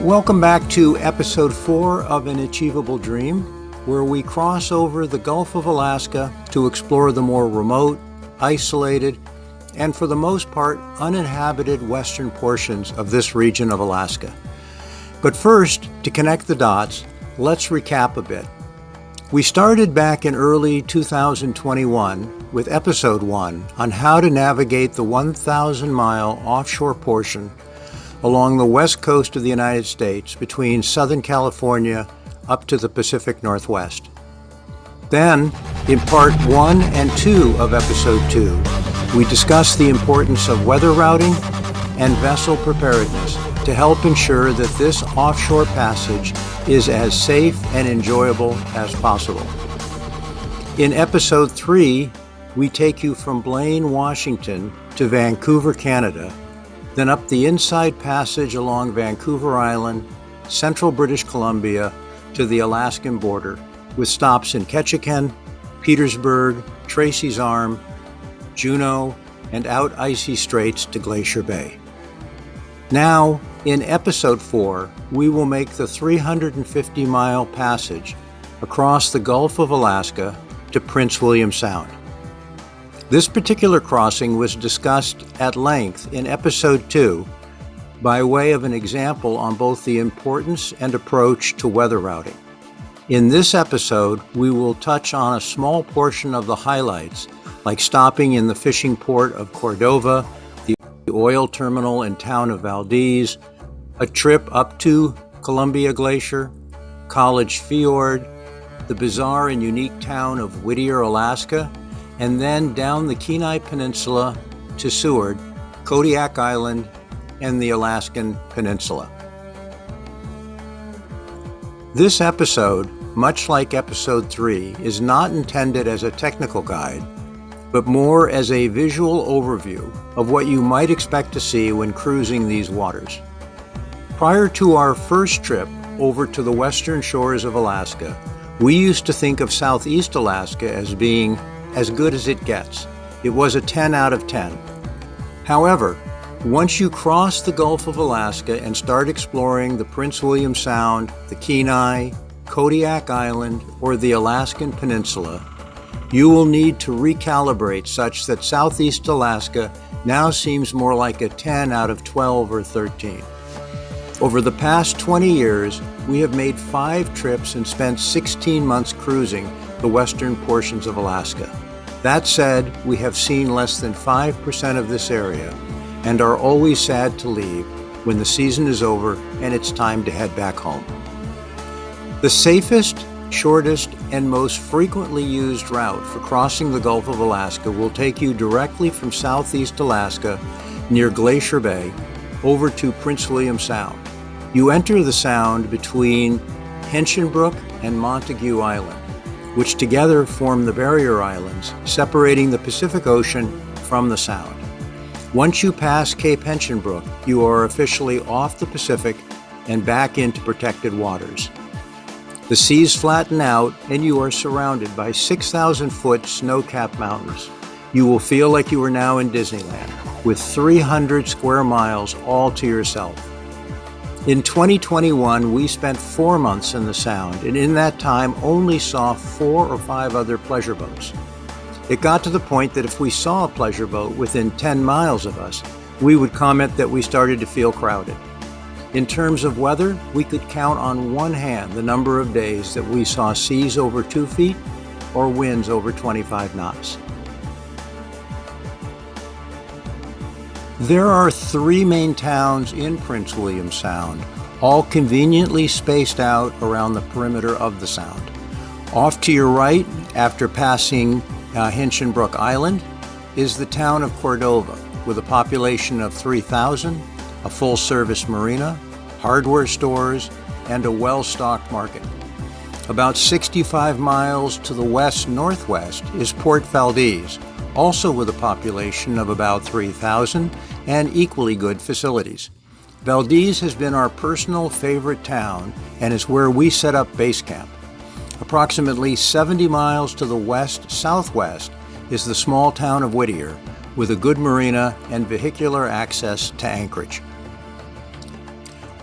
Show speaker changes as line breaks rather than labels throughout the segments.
Welcome back to episode 4 of An Achievable Dream, where we cross over the Gulf of Alaska to explore the more remote, isolated, and for the most part, uninhabited western portions of this region of Alaska. But first, to connect the dots, let's recap a bit. We started back in early 2021 with episode 1 on how to navigate the 1,000-mile offshore portion along the west coast of the United States between Southern California up to the Pacific Northwest. Then, in part 1 and 2 of episode 2, we discussed the importance of weather routing and vessel preparedness to help ensure that this offshore passage is as safe and enjoyable as possible. In episode 3, we take you from Blaine, Washington to Vancouver, Canada, then up the Inside Passage along Vancouver Island, central British Columbia, to the Alaskan border, with stops in Ketchikan, Petersburg, Tracy's Arm, Juneau, and out icy straits to Glacier Bay. Now, in episode 4, we will make the 350-mile passage across the Gulf of Alaska to Prince William Sound. This particular crossing was discussed at length in episode 2 by way of an example on both the importance and approach to weather routing. In this episode, we will touch on a small portion of the highlights, like stopping in the fishing port of Cordova, the oil terminal and town of Valdez, a trip up to Columbia Glacier, College Fjord, the bizarre and unique town of Whittier, Alaska, and then down the Kenai Peninsula to Seward, Kodiak Island, and the Alaskan Peninsula. This episode, much like episode 3, is not intended as a technical guide, but more as a visual overview of what you might expect to see when cruising these waters. Prior to our first trip over to the western shores of Alaska, we used to think of Southeast Alaska as being as good as it gets. It was a 10 out of 10. However, once you cross the Gulf of Alaska and start exploring the Prince William Sound, the Kenai, Kodiak Island, or the Alaskan Peninsula, you will need to recalibrate such that Southeast Alaska now seems more like a 10 out of 12 or 13. Over the past 20 years, we have made 5 trips and spent 16 months cruising the western portions of Alaska. That said, we have seen less than 5% of this area and are always sad to leave when the season is over and it's time to head back home. The safest, shortest, and most frequently used route for crossing the Gulf of Alaska will take you directly from Southeast Alaska near Glacier Bay over to Prince William Sound. You enter the sound between Hinchinbrook and Montague Island, which together form the barrier islands separating the Pacific Ocean from the Sound. Once you pass Cape Hinchinbrook, you are officially off the Pacific and back into protected waters. The seas flatten out and you are surrounded by 6,000-foot snow-capped mountains. You will feel like you are now in Disneyland, with 300 square miles all to yourself. In 2021, we spent 4 months in the Sound, and in that time only saw 4 or 5 other pleasure boats. It got to the point that if we saw a pleasure boat within 10 miles of us, we would comment that we started to feel crowded. In terms of weather, we could count on one hand the number of days that we saw seas over 2 feet or winds over 25 knots. There are 3 main towns in Prince William Sound, all conveniently spaced out around the perimeter of the Sound. Off to your right, after passing Hinchinbrook Island, is the town of Cordova, with a population of 3,000, a full-service marina, hardware stores, and a well-stocked market. About 65 miles to the west-northwest is Port Valdez, also with a population of about 3,000 and equally good facilities. Valdez has been our personal favorite town and is where we set up base camp. Approximately 70 miles to the west-southwest is the small town of Whittier, with a good marina and vehicular access to Anchorage.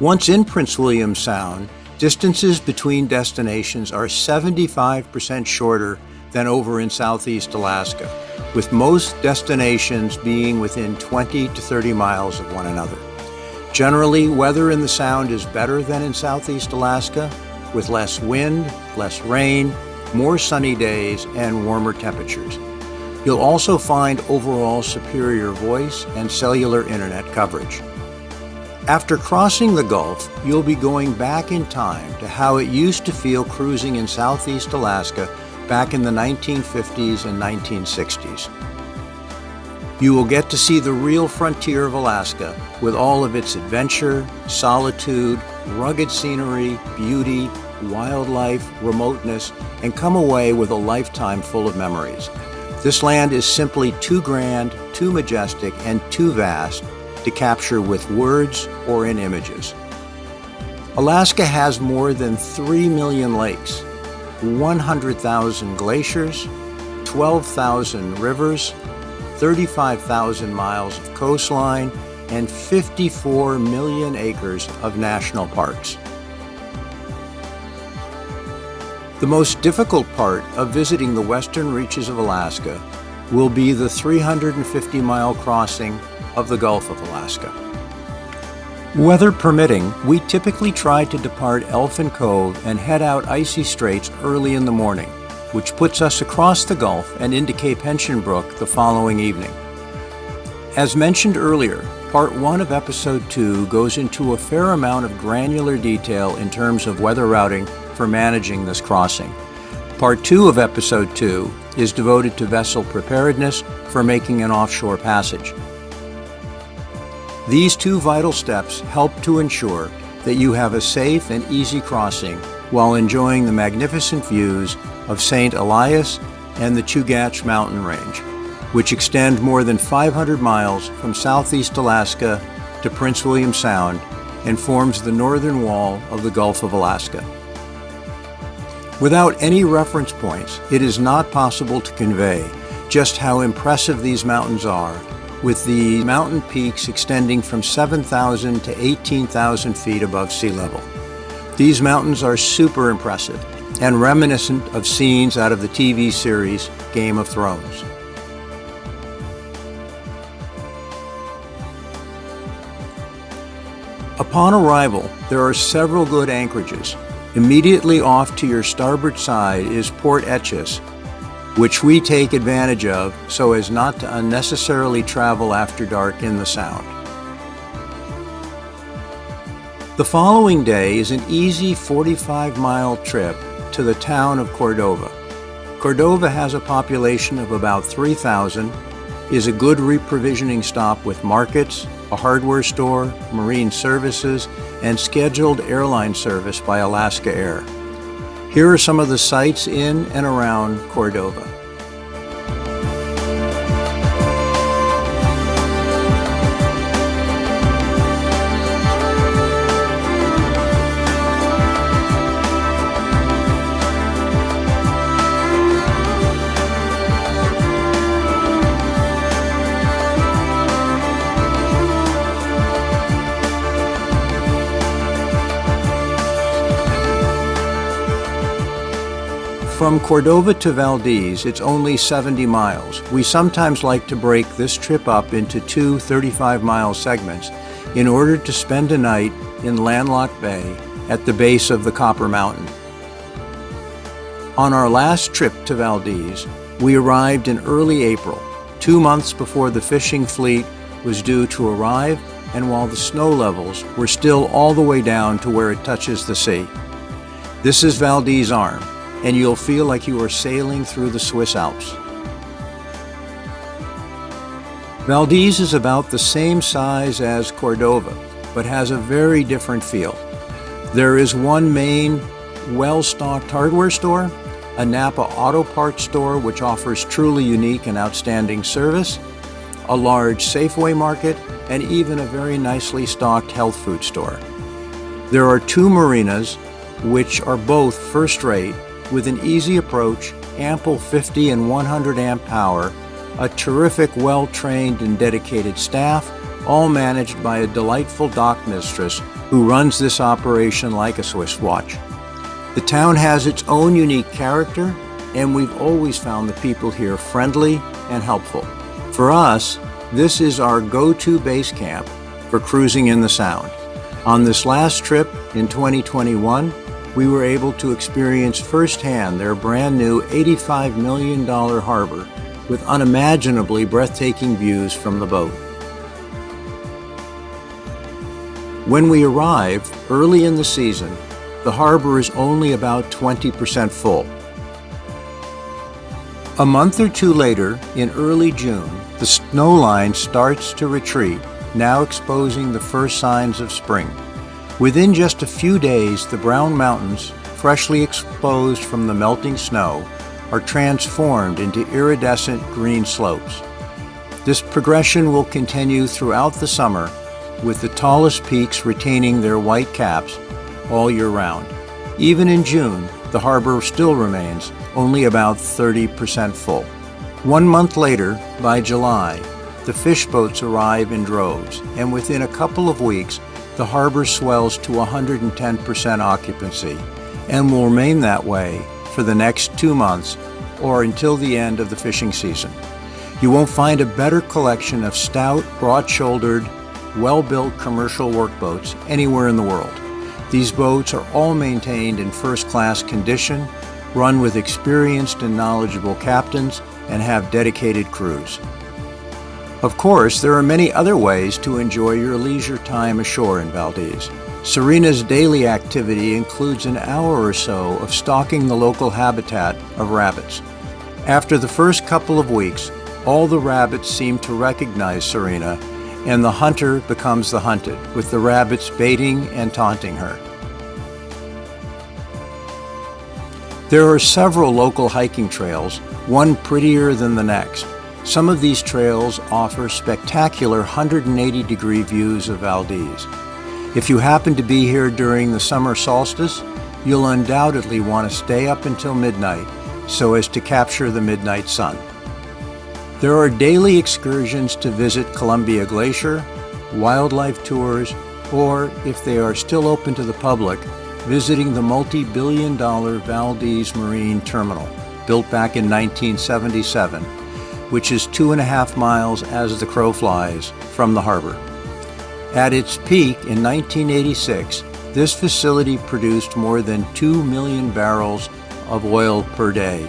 Once in Prince William Sound, distances between destinations are 75% shorter than over in Southeast Alaska, with most destinations being within 20 to 30 miles of one another. Generally, weather in the Sound is better than in Southeast Alaska, with less wind, less rain, more sunny days, and warmer temperatures. You'll also find overall superior voice and cellular internet coverage. After crossing the Gulf, you'll be going back in time to how it used to feel cruising in Southeast Alaska back in the 1950s and 1960s. You will get to see the real frontier of Alaska with all of its adventure, solitude, rugged scenery, beauty, wildlife, remoteness, and come away with a lifetime full of memories. This land is simply too grand, too majestic, and too vast to capture with words or in images. Alaska has more than 3 million lakes, 100,000 glaciers, 12,000 rivers, 35,000 miles of coastline, and 54 million acres of national parks. The most difficult part of visiting the western reaches of Alaska will be the 350-mile crossing of the Gulf of Alaska. Weather permitting, we typically try to depart Elfin Cove and head out icy straits early in the morning, which puts us across the Gulf and into Cape Henschen Brook the following evening. As mentioned earlier, Part 1 of Episode 2 goes into a fair amount of granular detail in terms of weather routing for managing this crossing. Part 2 of Episode 2 is devoted to vessel preparedness for making an offshore passage. These two vital steps help to ensure that you have a safe and easy crossing while enjoying the magnificent views of St. Elias and the Chugach mountain range, which extend more than 500 miles from Southeast Alaska to Prince William Sound and forms the northern wall of the Gulf of Alaska. Without any reference points, it is not possible to convey just how impressive these mountains are, with the mountain peaks extending from 7,000 to 18,000 feet above sea level. These mountains are super impressive and reminiscent of scenes out of the TV series Game of Thrones. Upon arrival, there are several good anchorages. Immediately off to your starboard side is Port Etches, which we take advantage of so as not to unnecessarily travel after dark in the Sound. The following day is an easy 45-mile trip to the town of Cordova. Cordova has a population of about 3,000, is a good reprovisioning stop with markets, a hardware store, marine services, and scheduled airline service by Alaska Air. Here are some of the sights in and around Cordova. From Cordova to Valdez, it's only 70 miles. We sometimes like to break this trip up into two 35-mile segments in order to spend a night in Landlocked Bay at the base of the Copper Mountain. On our last trip to Valdez, we arrived in early April, 2 months before the fishing fleet was due to arrive and while the snow levels were still all the way down to where it touches the sea. This is Valdez Arm, and you'll feel like you are sailing through the Swiss Alps. Valdez is about the same size as Cordova, but has a very different feel. There is one main, well-stocked hardware store, a Napa auto parts store which offers truly unique and outstanding service, a large Safeway market, and even a very nicely stocked health food store. There are two marinas, which are both first-rate, with an easy approach, ample 50 and 100 amp power, a terrific, well-trained and dedicated staff, all managed by a delightful dock mistress who runs this operation like a Swiss watch. The town has its own unique character, and we've always found the people here friendly and helpful. For us, this is our go-to base camp for cruising in the Sound. On this last trip in 2021, we were able to experience firsthand their brand new $85 million harbor with unimaginably breathtaking views from the boat. When we arrive early in the season, the harbor is only about 20% full. A month or two later, in early June, the snow line starts to retreat, now exposing the first signs of spring. Within just a few days, the brown mountains, freshly exposed from the melting snow, are transformed into iridescent green slopes. This progression will continue throughout the summer, with the tallest peaks retaining their white caps all year round. Even in June, the harbor still remains only about 30% full. 1 month later, by July, the fish boats arrive in droves, and within a couple of weeks, the harbor swells to 110% occupancy and will remain that way for the next 2 months or until the end of the fishing season. You won't find a better collection of stout, broad-shouldered, well-built commercial workboats anywhere in the world. These boats are all maintained in first-class condition, run with experienced and knowledgeable captains, and have dedicated crews. Of course, there are many other ways to enjoy your leisure time ashore in Valdez. Serena's daily activity includes an hour or so of stalking the local habitat of rabbits. After the first couple of weeks, all the rabbits seem to recognize Serena, and the hunter becomes the hunted, with the rabbits baiting and taunting her. There are several local hiking trails, one prettier than the next. Some of these trails offer spectacular 180-degree views of Valdez. If you happen to be here during the summer solstice, you'll undoubtedly want to stay up until midnight so as to capture the midnight sun. There are daily excursions to visit Columbia Glacier, wildlife tours, or, if they are still open to the public, visiting the multi-billion-dollar Valdez Marine Terminal, built back in 1977, which is 2.5 miles as the crow flies from the harbor. At its peak in 1986, this facility produced more than 2 million barrels of oil per day,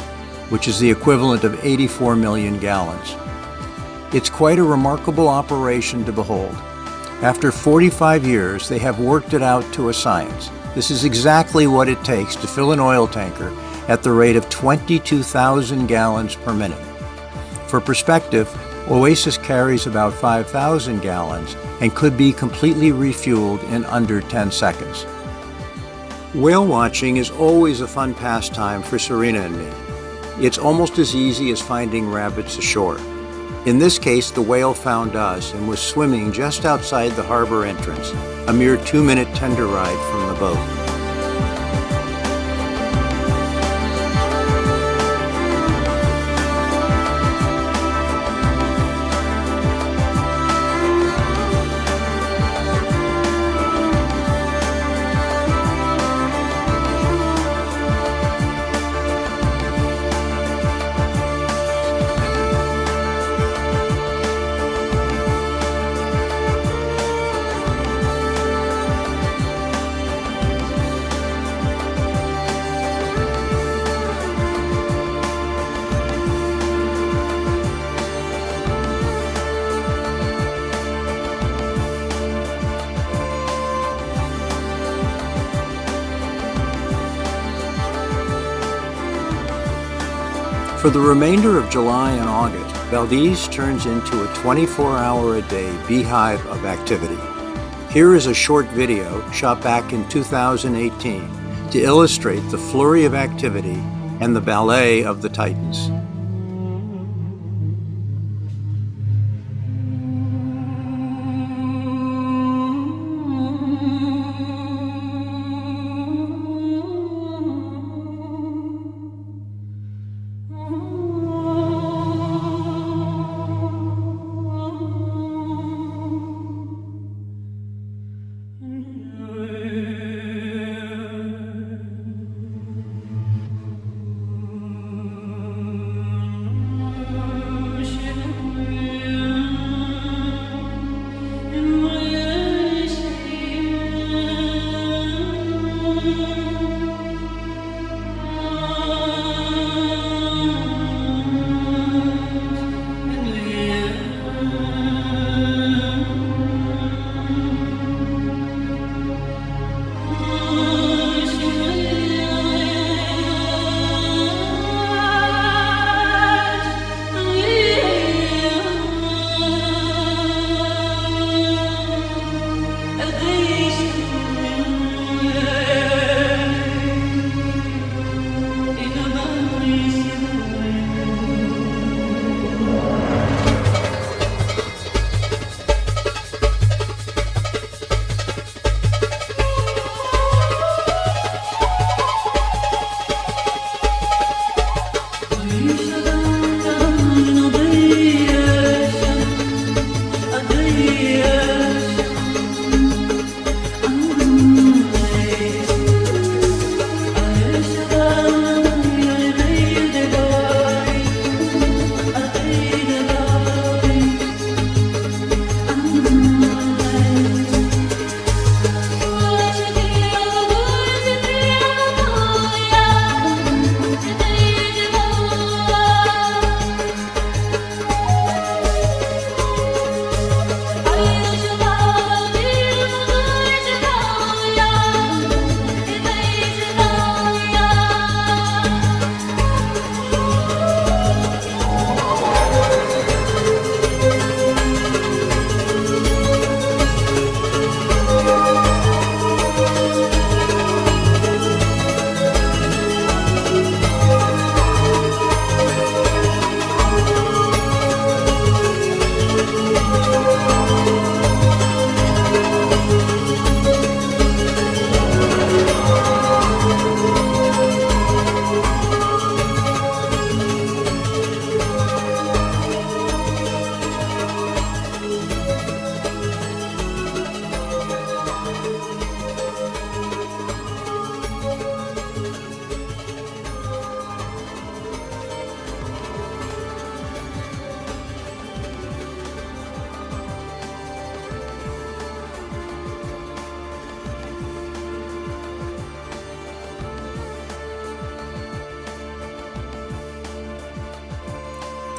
which is the equivalent of 84 million gallons. It's quite a remarkable operation to behold. After 45 years, they have worked it out to a science. This is exactly what it takes to fill an oil tanker at the rate of 22,000 gallons per minute. For perspective, Oasis carries about 5,000 gallons and could be completely refueled in under 10 seconds. Whale watching is always a fun pastime for Serena and me. It's almost as easy as finding rabbits ashore. In this case, the whale found us and was swimming just outside the harbor entrance, a mere 2-minute tender ride from the boat. For the remainder of July and August, Valdez turns into a 24-hour-a-day beehive of activity. Here is a short video shot back in 2018 to illustrate the flurry of activity and the ballet of the Titans.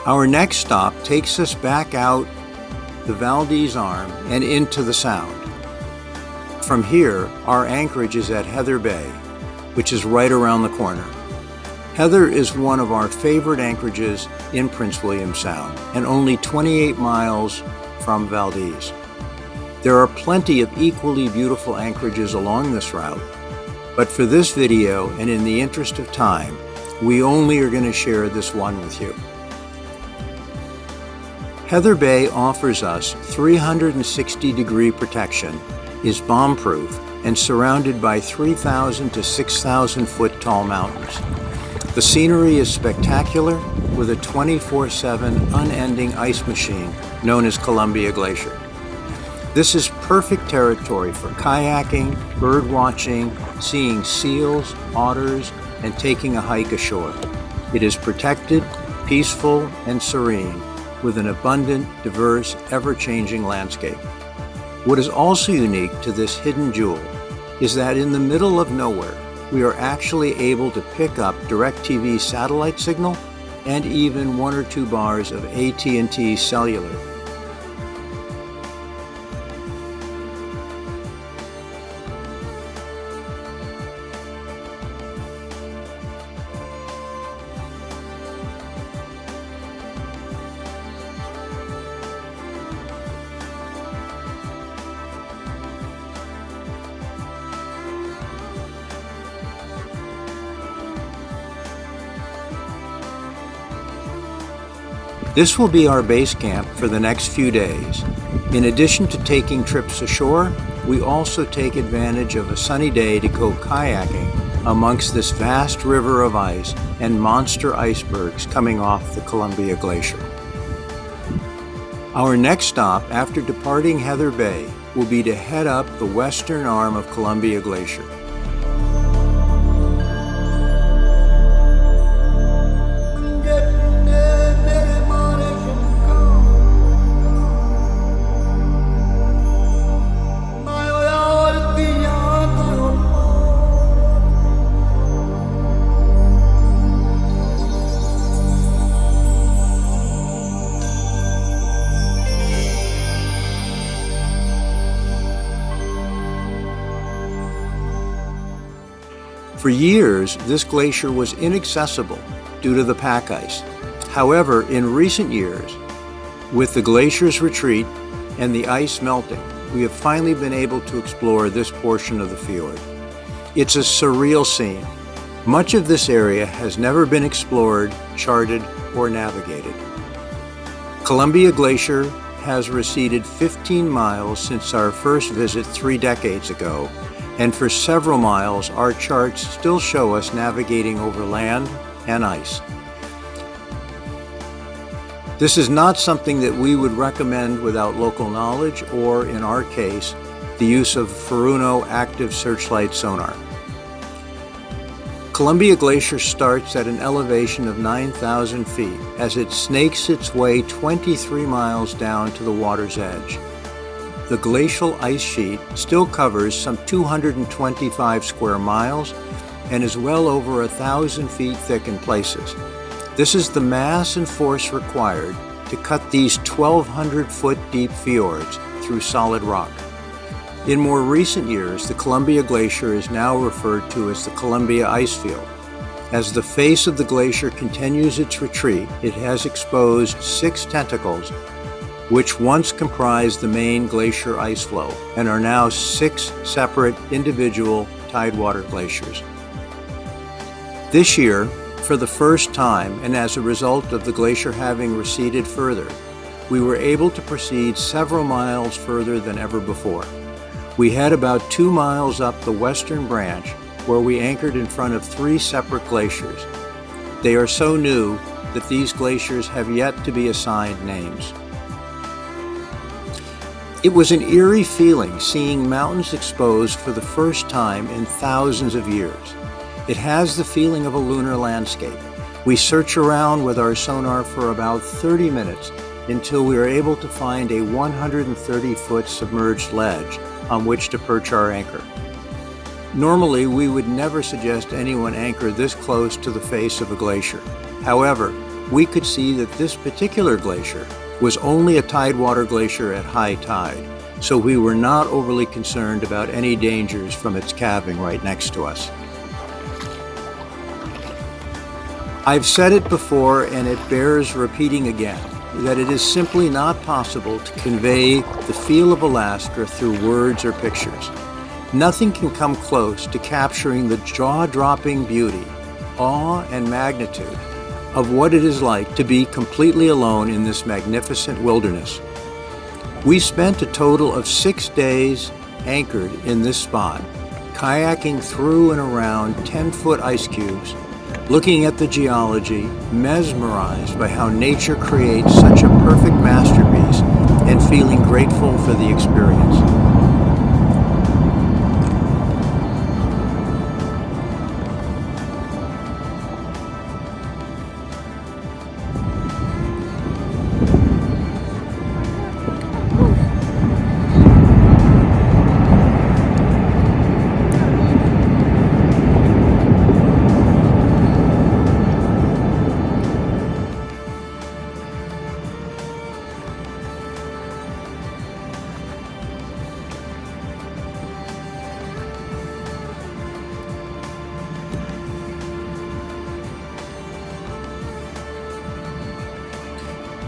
Our next stop takes us back out the Valdez Arm and into the Sound. From here, our anchorage is at Heather Bay, which is right around the corner. Heather is one of our favorite anchorages in Prince William Sound and only 28 miles from Valdez. There are plenty of equally beautiful anchorages along this route, but for this video and in the interest of time, we only are going to share this one with you. Heather Bay offers us 360-degree protection, is bomb-proof, and surrounded by 3,000 to 6,000 foot tall mountains. The scenery is spectacular with a 24/7 unending ice machine known as Columbia Glacier. This is perfect territory for kayaking, bird watching, seeing seals, otters, and taking a hike ashore. It is protected, peaceful, and serene, with an abundant, diverse, ever-changing landscape. What is also unique to this hidden jewel is that in the middle of nowhere, we are actually able to pick up DirecTV satellite signal and even 1 or 2 bars of AT&T cellular. This will be our base camp for the next few days. In addition to taking trips ashore, we also take advantage of a sunny day to go kayaking amongst this vast river of ice and monster icebergs coming off the Columbia Glacier. Our next stop after departing Heather Bay will be to head up the western arm of Columbia Glacier. For years, this glacier was inaccessible due to the pack ice. However, in recent years, with the glacier's retreat and the ice melting, we have finally been able to explore this portion of the fjord. It's a surreal scene. Much of this area has never been explored, charted, or navigated. Columbia Glacier has receded 15 miles since our first visit 3 decades ago, and for several miles, our charts still show us navigating over land and ice. This is not something that we would recommend without local knowledge or, in our case, the use of Furuno active searchlight sonar. Columbia Glacier starts at an elevation of 9,000 feet as it snakes its way 23 miles down to the water's edge. The glacial ice sheet still covers some 225 square miles and is well over 1,000 feet thick in places. This is the mass and force required to cut these 1,200-foot deep fjords through solid rock. In more recent years, the Columbia Glacier is now referred to as the Columbia Icefield. As the face of the glacier continues its retreat, it has exposed 6 tentacles which once comprised the main glacier ice flow and are now 6 separate individual tidewater glaciers. This year, for the first time, and as a result of the glacier having receded further, we were able to proceed several miles further than ever before. We had about 2 miles up the western branch where we anchored in front of 3 separate glaciers. They are so new that these glaciers have yet to be assigned names. It was an eerie feeling seeing mountains exposed for the first time in thousands of years. It has the feeling of a lunar landscape. We search around with our sonar for about 30 minutes until we are able to find a 130-foot submerged ledge on which to perch our anchor. Normally, we would never suggest anyone anchor this close to the face of a glacier. However, we could see that this particular glacier was only a tidewater glacier at high tide, so we were not overly concerned about any dangers from its calving right next to us. I've said it before, and it bears repeating again, that it is simply not possible to convey the feel of Alaska through words or pictures. Nothing can come close to capturing the jaw-dropping beauty, awe, and magnitude of what it is like to be completely alone in this magnificent wilderness. We spent a total of 6 days anchored in this spot, kayaking through and around 10-foot ice cubes, looking at the geology, mesmerized by how nature creates such a perfect masterpiece, and feeling grateful for the experience.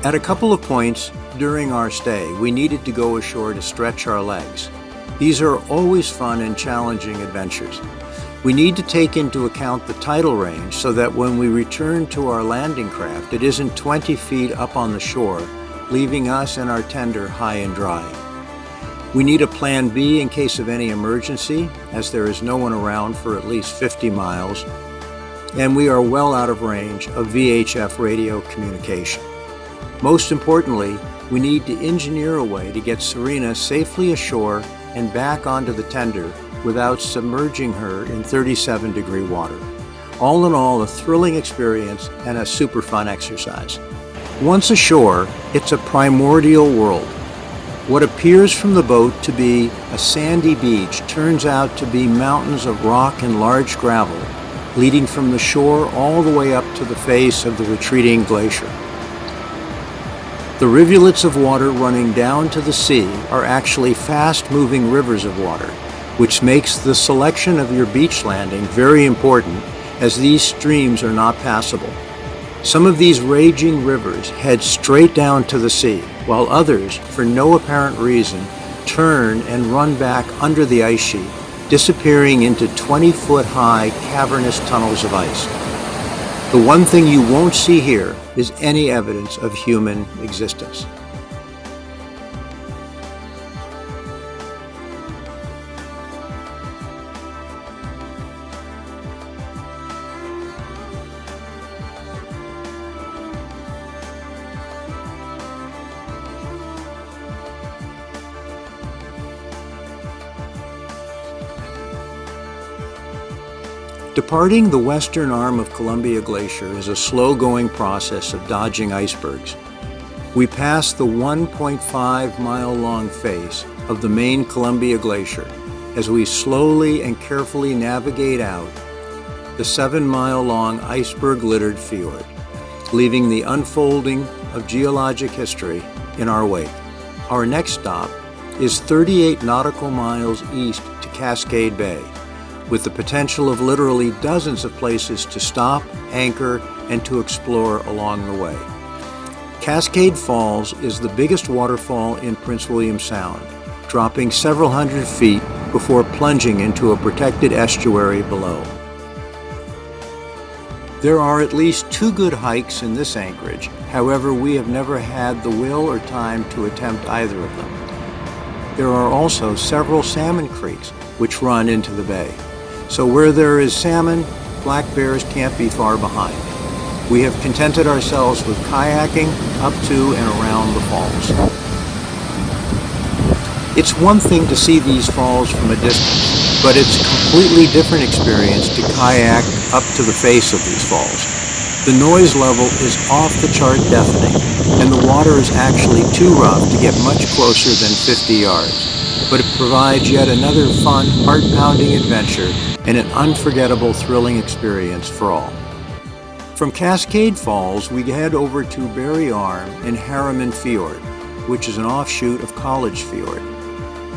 At a couple of points during our stay, we needed to go ashore to stretch our legs. These are always fun and challenging adventures. We need to take into account the tidal range so that when we return to our landing craft, it isn't 20 feet up on the shore, leaving us and our tender high and dry. We need a plan B in case of any emergency, as there is no one around for at least 50 miles, and we are well out of range of VHF radio communication. Most importantly, we need to engineer a way to get Serena safely ashore and back onto the tender without submerging her in 37-degree water. All in all, a thrilling experience and a super fun exercise. Once ashore, it's a primordial world. What appears from the boat to be a sandy beach turns out to be mountains of rock and large gravel, leading from the shore all the way up to the face of the retreating glacier. The rivulets of water running down to the sea are actually fast-moving rivers of water, which makes the selection of your beach landing very important, as these streams are not passable. Some of these raging rivers head straight down to the sea, while others, for no apparent reason, turn and run back under the ice sheet, disappearing into 20-foot-high cavernous tunnels of ice. The one thing you won't see here is any evidence of human existence. Departing the western arm of Columbia Glacier is a slow-going process of dodging icebergs. We pass the 1.5-mile-long face of the main Columbia Glacier as we slowly and carefully navigate out the 7-mile-long iceberg-littered fjord, leaving the unfolding of geologic history in our wake. Our next stop is 38 nautical miles east to Cascade Bay, with the potential of literally dozens of places to stop, anchor, and to explore along the way. Cascade Falls is the biggest waterfall in Prince William Sound, dropping several hundred feet before plunging into a protected estuary below. There are at least 2 good hikes in this anchorage, however, we have never had the will or time to attempt either of them. There are also several salmon creeks which run into the bay. So where there is salmon, black bears can't be far behind. We have contented ourselves with kayaking up to and around the falls. It's one thing to see these falls from a distance, but it's a completely different experience to kayak up to the face of these falls. The noise level is off the chart deafening, and the water is actually too rough to get much closer than 50 yards. But it provides yet another fun, heart-pounding adventure and an unforgettable, thrilling experience for all. From Cascade Falls, we head over to Barry Arm and Harriman Fjord, which is an offshoot of College Fjord.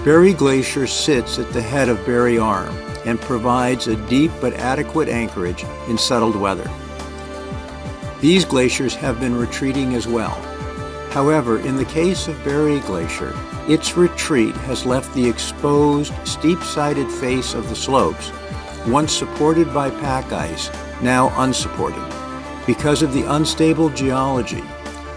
Barry Glacier sits at the head of Barry Arm and provides a deep but adequate anchorage in settled weather. These glaciers have been retreating as well. However, in the case of Barry Glacier, its retreat has left the exposed, steep-sided face of the slopes, once supported by pack ice, now unsupported. Because of the unstable geology,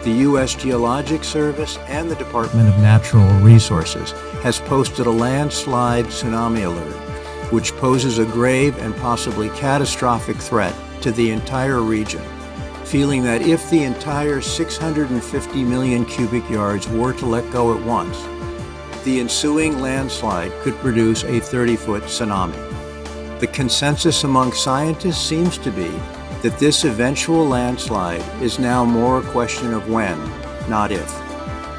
the U.S. Geologic Service and the Department of Natural Resources has posted a landslide tsunami alert, which poses a grave and possibly catastrophic threat to the entire region, feeling that if the entire 650 million cubic yards were to let go at once, the ensuing landslide could produce a 30-foot tsunami. The consensus among scientists seems to be that this eventual landslide is now more a question of when, not if.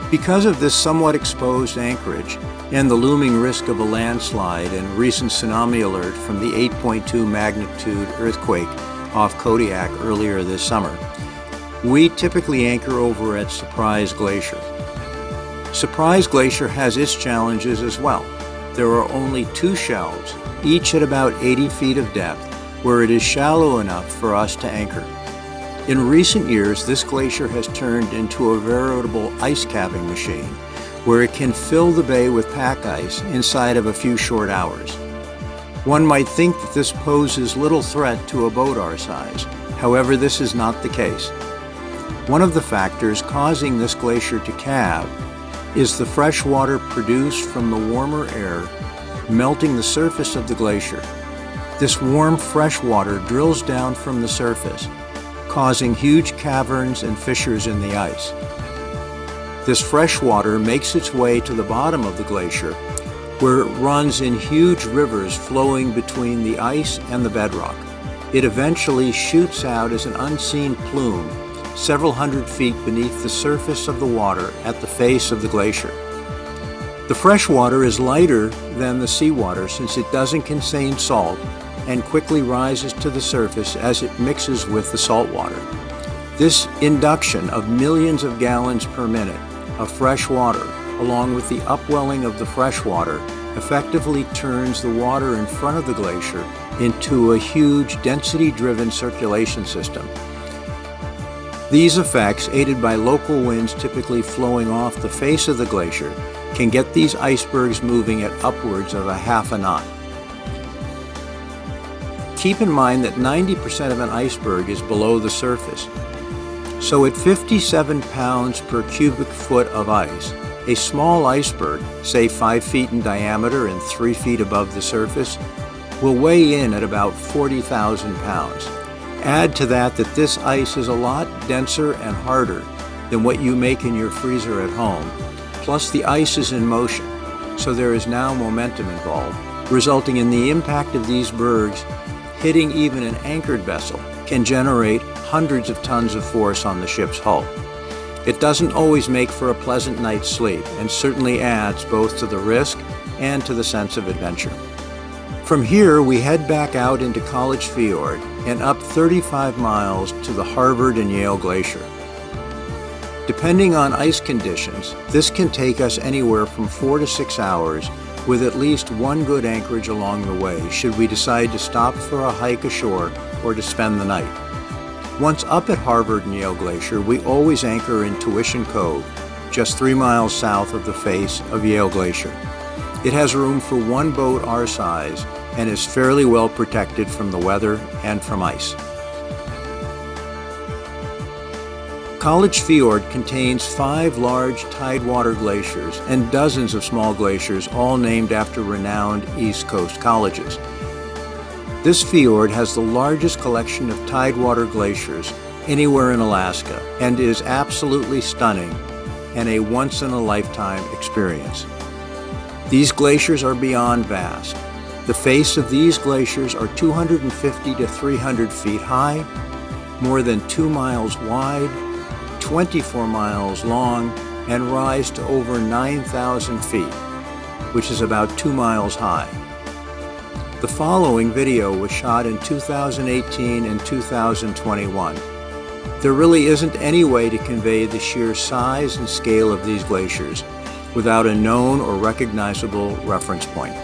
Because of this somewhat exposed anchorage and the looming risk of a landslide and recent tsunami alert from the 8.2 magnitude earthquake off Kodiak earlier this summer, we typically anchor over at Surprise Glacier. Surprise Glacier has its challenges as well. There are only two shelves, each at about 80 feet of depth, where it is shallow enough for us to anchor. In recent years, this glacier has turned into a veritable ice capping machine, where it can fill the bay with pack ice inside of a few short hours. One might think that this poses little threat to a boat our size. However, this is not the case. One of the factors causing this glacier to calve is the fresh water produced from the warmer air melting the surface of the glacier. This warm, fresh water drills down from the surface, causing huge caverns and fissures in the ice. This fresh water makes its way to the bottom of the glacier, where it runs in huge rivers flowing between the ice and the bedrock. It eventually shoots out as an unseen plume several hundred feet beneath the surface of the water at the face of the glacier. The fresh water is lighter than the seawater since it doesn't contain salt and quickly rises to the surface as it mixes with the salt water. This induction of millions of gallons per minute of fresh water, along with the upwelling of the fresh water, effectively turns the water in front of the glacier into a huge density-driven circulation system. These effects, aided by local winds typically flowing off the face of the glacier, can get these icebergs moving at upwards of a half a knot. Keep in mind that 90% of an iceberg is below the surface. So at 57 pounds per cubic foot of ice, a small iceberg, say 5 feet in diameter and 3 feet above the surface, will weigh in at about 40,000 pounds. Add to that this ice is a lot denser and harder than what you make in your freezer at home. Plus the ice is in motion, so there is now momentum involved, resulting in the impact of these bergs hitting even an anchored vessel can generate hundreds of tons of force on the ship's hull. It doesn't always make for a pleasant night's sleep and certainly adds both to the risk and to the sense of adventure. From here, we head back out into College Fjord and up 35 miles to the Harvard and Yale Glacier. Depending on ice conditions, this can take us anywhere from 4 to 6 hours with at least one good anchorage along the way should we decide to stop for a hike ashore or to spend the night. Once up at Harvard and Yale Glacier, we always anchor in Tuition Cove, just 3 miles south of the face of Yale Glacier. It has room for one boat our size and is fairly well protected from the weather and from ice. College Fjord contains 5 large tidewater glaciers and dozens of small glaciers, all named after renowned East Coast colleges. This fjord has the largest collection of tidewater glaciers anywhere in Alaska and is absolutely stunning and a once-in-a-lifetime experience. These glaciers are beyond vast. The face of these glaciers are 250 to 300 feet high, more than 2 miles wide, 24 miles long, and rise to over 9,000 feet, which is about 2 miles high. The following video was shot in 2018 and 2021 There really isn't any way to convey the sheer size and scale of these glaciers without a known or recognizable reference point.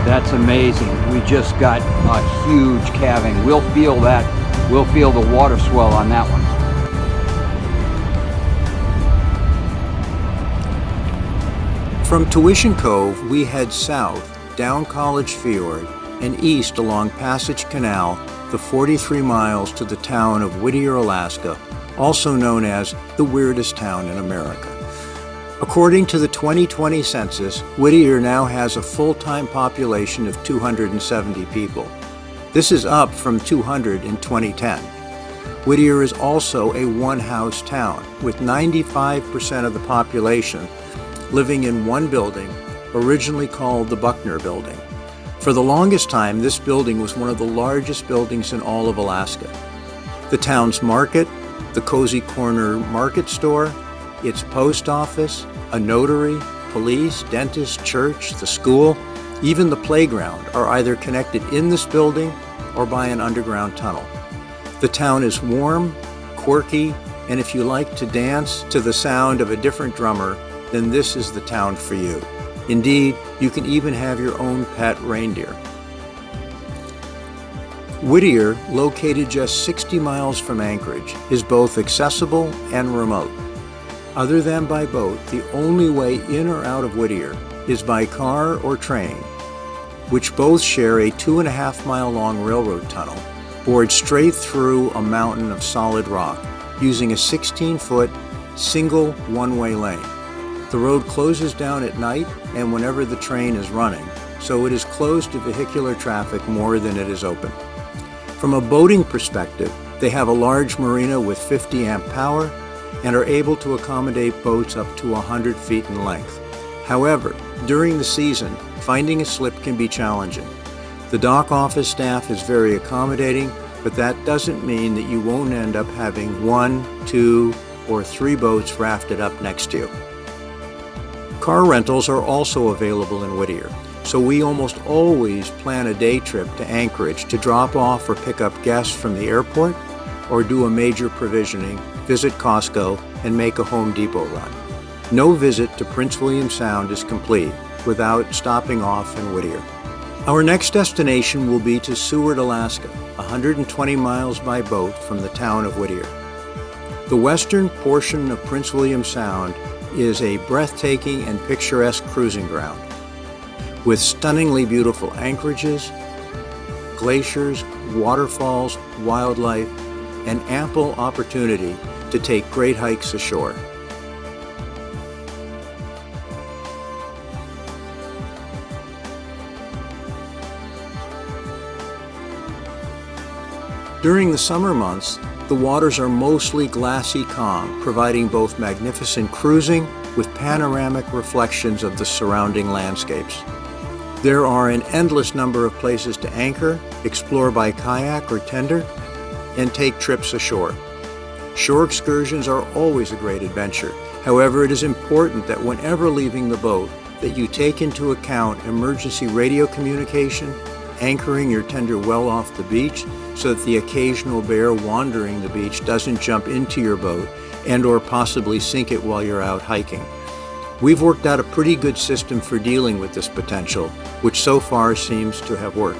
That's amazing. We just got a huge calving. We'll feel that. We'll feel the water swell on that one.
From Tuition Cove, we head south, down College Fjord, and east along Passage Canal, the 43 miles to the town of Whittier, Alaska, also known as the weirdest town in America. According to the 2020 census, Whittier now has a full-time population of 270 people. This is up from 200 in 2010. Whittier is also a one-house town, with 95% of the population living in one building, originally called the Buckner Building. For the longest time, this building was one of the largest buildings in all of Alaska. The town's market, the Cozy Corner Market Store, its post office, a notary, police, dentist, church, the school, even the playground are either connected in this building or by an underground tunnel. The town is warm, quirky, and if you like to dance to the sound of a different drummer, then this is the town for you. Indeed, you can even have your own pet reindeer. Whittier, located just 60 miles from Anchorage, is both accessible and remote. Other than by boat, the only way in or out of Whittier is by car or train, which both share a 2.5-mile long railroad tunnel bored straight through a mountain of solid rock using a 16-foot single one-way lane. The road closes down at night and whenever the train is running, so it is closed to vehicular traffic more than it is open. From a boating perspective, they have a large marina with 50 amp power and are able to accommodate boats up to 100 feet in length. However, during the season, finding a slip can be challenging. The dock office staff is very accommodating, but that doesn't mean that you won't end up having 1, 2, or 3 boats rafted up next to you. Car rentals are also available in Whittier, so we almost always plan a day trip to Anchorage to drop off or pick up guests from the airport or do a major provisioning, visit Costco, and make a Home Depot run. No visit to Prince William Sound is complete without stopping off in Whittier. Our next destination will be to Seward, Alaska, 120 miles by boat from the town of Whittier. The western portion of Prince William Sound is a breathtaking and picturesque cruising ground, with stunningly beautiful anchorages, glaciers, waterfalls, wildlife, and ample opportunity to take great hikes ashore. During the summer months, the waters are mostly glassy calm, providing both magnificent cruising with panoramic reflections of the surrounding landscapes. There are an endless number of places to anchor, explore by kayak or tender, and take trips ashore. Shore excursions are always a great adventure. However, it is important that whenever leaving the boat, that you take into account emergency radio communication, anchoring your tender well off the beach so that the occasional bear wandering the beach doesn't jump into your boat and or possibly sink it while you're out hiking. We've worked out a pretty good system for dealing with this potential, which so far seems to have worked.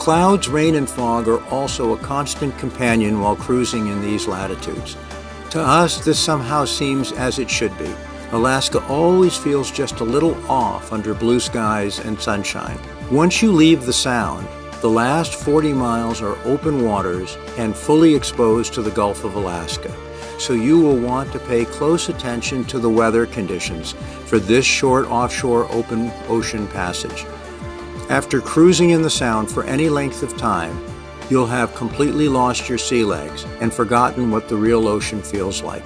Clouds, rain, and fog are also a constant companion while cruising in these latitudes. To us, this somehow seems as it should be. Alaska always feels just a little off under blue skies and sunshine. Once you leave the Sound, the last 40 miles are open waters and fully exposed to the Gulf of Alaska, so you will want to pay close attention to the weather conditions for this short offshore open ocean passage. After cruising in the Sound for any length of time, you'll have completely lost your sea legs and forgotten what the real ocean feels like.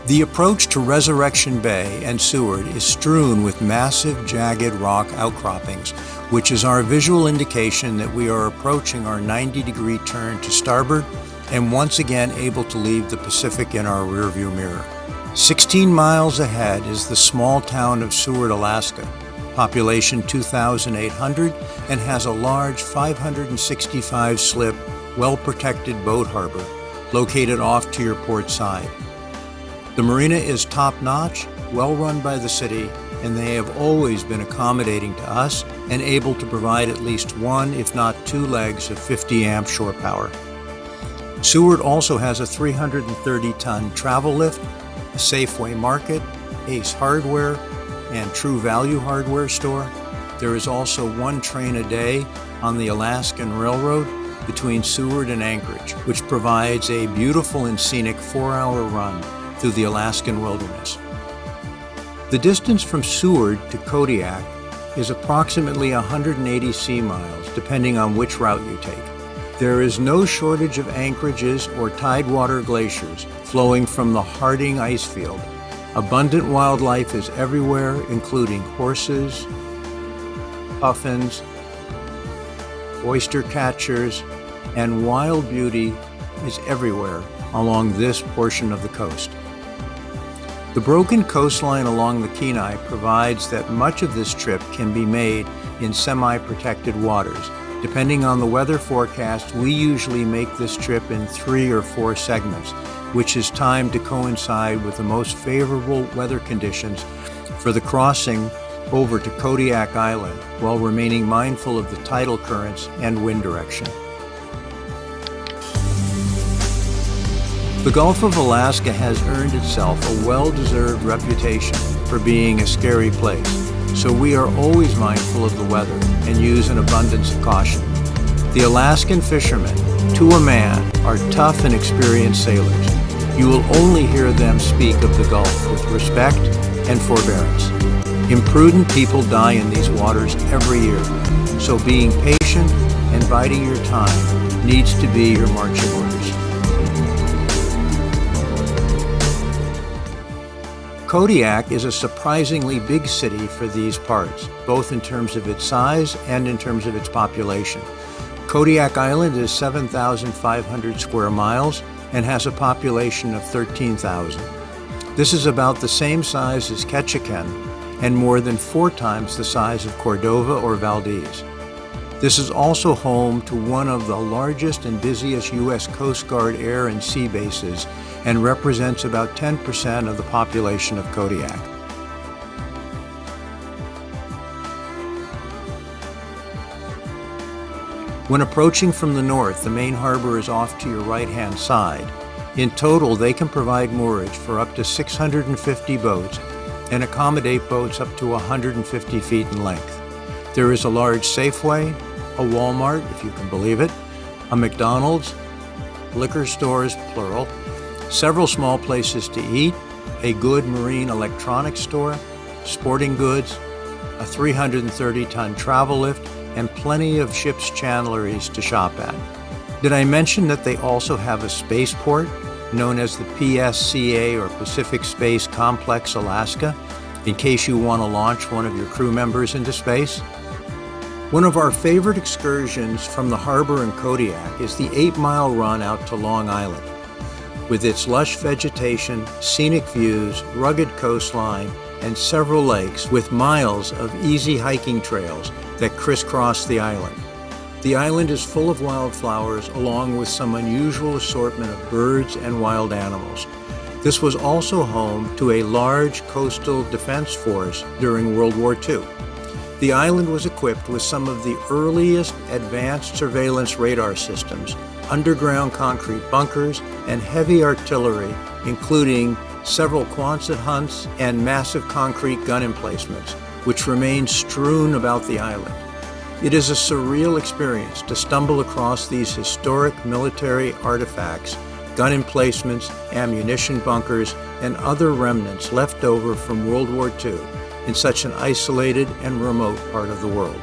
The approach to Resurrection Bay and Seward is strewn with massive, jagged rock outcroppings, which is our visual indication that we are approaching our 90-degree turn to starboard and once again able to leave the Pacific in our rearview mirror. 16 miles ahead is the small town of Seward, Alaska, population 2,800, and has a large 565-slip, well-protected boat harbor located off to your port side. The marina is top-notch, well-run by the city, and they have always been accommodating to us and able to provide at least one, if not two legs of 50-amp shore power. Seward also has a 330-ton travel lift, a Safeway Market, Ace Hardware, and True Value Hardware store. There is also one train a day on the Alaskan Railroad between Seward and Anchorage, which provides a beautiful and scenic 4-hour run through the Alaskan wilderness. The distance from Seward to Kodiak is approximately 180 sea miles, depending on which route you take. There is no shortage of anchorages or tidewater glaciers flowing from the Harding ice field. Abundant wildlife is everywhere, including horses, puffins, oyster catchers, and wild beauty is everywhere along this portion of the coast. The broken coastline along the Kenai provides that much of this trip can be made in semi-protected waters. Depending on the weather forecast, we usually make this trip in 3 or 4 segments, which is timed to coincide with the most favorable weather conditions for the crossing over to Kodiak Island, while remaining mindful of the tidal currents and wind direction. The Gulf of Alaska has earned itself a well-deserved reputation for being a scary place, so we are always mindful of the weather and use an abundance of caution. The Alaskan fishermen, to a man, are tough and experienced sailors. You will only hear them speak of the Gulf with respect and forbearance. Imprudent people die in these waters every year, so being patient and biding your time needs to be your marching orders. Kodiak is a surprisingly big city for these parts, both in terms of its size and in terms of its population. Kodiak Island is 7,500 square miles and has a population of 13,000. This is about the same size as Ketchikan and more than 4 times the size of Cordova or Valdez. This is also home to one of the largest and busiest U.S. Coast Guard air and sea bases and represents about 10% of the population of Kodiak. When approaching from the north, the main harbor is off to your right-hand side. In total, they can provide moorage for up to 650 boats and accommodate boats up to 150 feet in length. There is a large Safeway, a Walmart, if you can believe it, a McDonald's, liquor stores, plural, several small places to eat, a good marine electronics store, sporting goods, a 330-ton travel lift, and plenty of ship's chandleries to shop at. Did I mention that they also have a spaceport known as the PSCA, or Pacific Space Complex Alaska, in case you want to launch one of your crew members into space? One of our favorite excursions from the harbor in Kodiak is the 8-mile run out to Long Island. With its lush vegetation, scenic views, rugged coastline, and several lakes with miles of easy hiking trails that crisscross the island. The island is full of wildflowers along with some unusual assortment of birds and wild animals. This was also home to a large coastal defense force during World War II. The island was equipped with some of the earliest advanced surveillance radar systems, underground concrete bunkers, and heavy artillery, including several Quonset hunts and massive concrete gun emplacements, which remain strewn about the island. It is a surreal experience to stumble across these historic military artifacts, gun emplacements, ammunition bunkers, and other remnants left over from World War II in such an isolated and remote part of the world.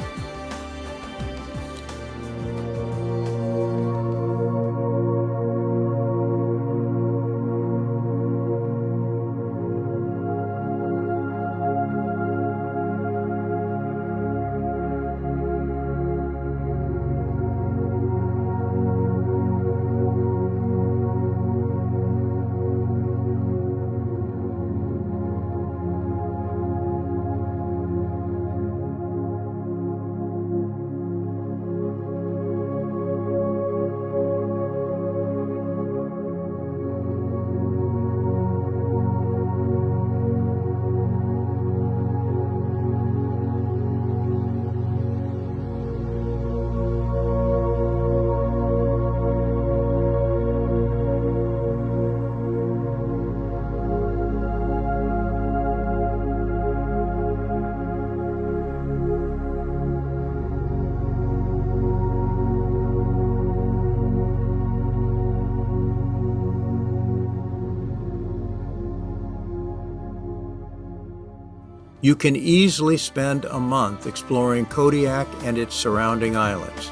You can easily spend a month exploring Kodiak and its surrounding islands.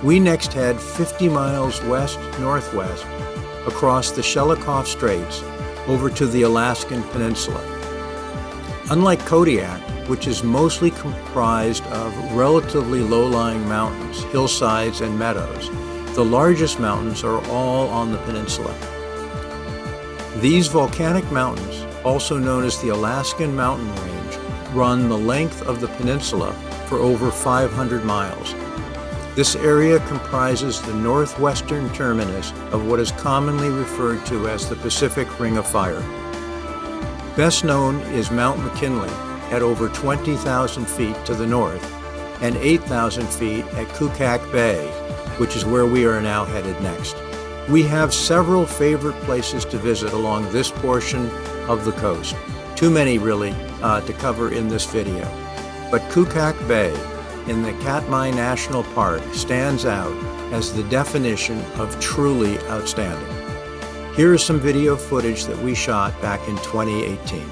We next head 50 miles west-northwest across the Shelikof Straits over to the Alaskan Peninsula. Unlike Kodiak, which is mostly comprised of relatively low-lying mountains, hillsides, and meadows, the largest mountains are all on the peninsula. These volcanic mountains, also known as the Alaskan Mountain Range, run the length of the peninsula for over 500 miles. This area comprises the northwestern terminus of what is commonly referred to as the Pacific Ring of Fire. Best known is Mount McKinley at over 20,000 feet to the north and 8,000 feet at Kodiak Bay, which is where we are now headed next. We have several favorite places to visit along this portion of the coast. Too many, really, to cover in this video. But Kodiak Bay in the Katmai National Park stands out as the definition of truly outstanding. Here is some video footage that we shot back in 2018.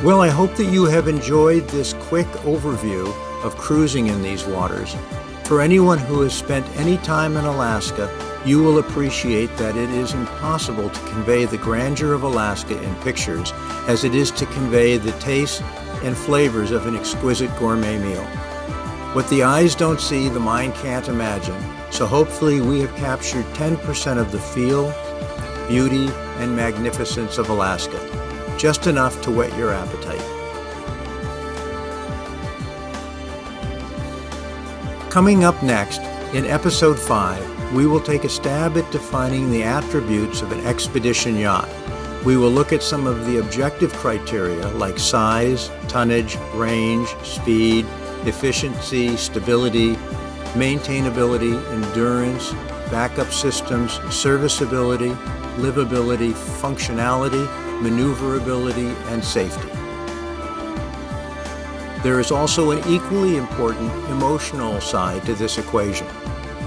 Well, I hope that you have enjoyed this quick overview of cruising in these waters. For anyone who has spent any time in Alaska, you will appreciate that it is impossible to convey the grandeur of Alaska in pictures as it is to convey the taste and flavors of an exquisite gourmet meal. What the eyes don't see, the mind can't imagine, so hopefully we have captured 10% of the feel, beauty, and magnificence of Alaska, just enough to whet your appetite. Coming up next, in Episode 5, we will take a stab at defining the attributes of an expedition yacht. We will look at some of the objective criteria like size, tonnage, range, speed, efficiency, stability, maintainability, endurance, backup systems, serviceability, livability, functionality, maneuverability, and safety. There is also an equally important emotional side to this equation.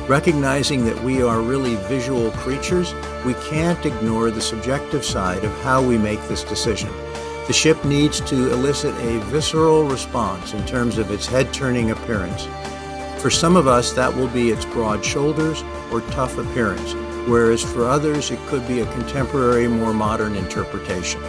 Recognizing that we are really visual creatures, we can't ignore the subjective side of how we make this decision. The ship needs to elicit a visceral response in terms of its head-turning appearance. For some of us, that will be its broad shoulders or tough appearance, whereas for others, it could be a contemporary, more modern interpretation.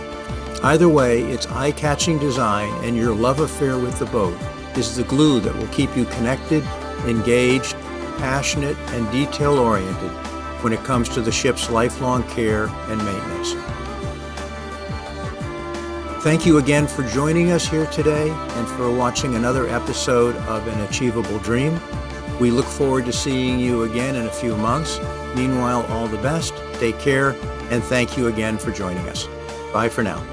Either way, its eye-catching design and your love affair with the boat is the glue that will keep you connected, engaged, passionate, and detail-oriented when it comes to the ship's lifelong care and maintenance. Thank you again for joining us here today and for watching another episode of An Achievable Dream. We look forward to seeing you again in a few months. Meanwhile, all the best, take care, and thank you again for joining us. Bye for now.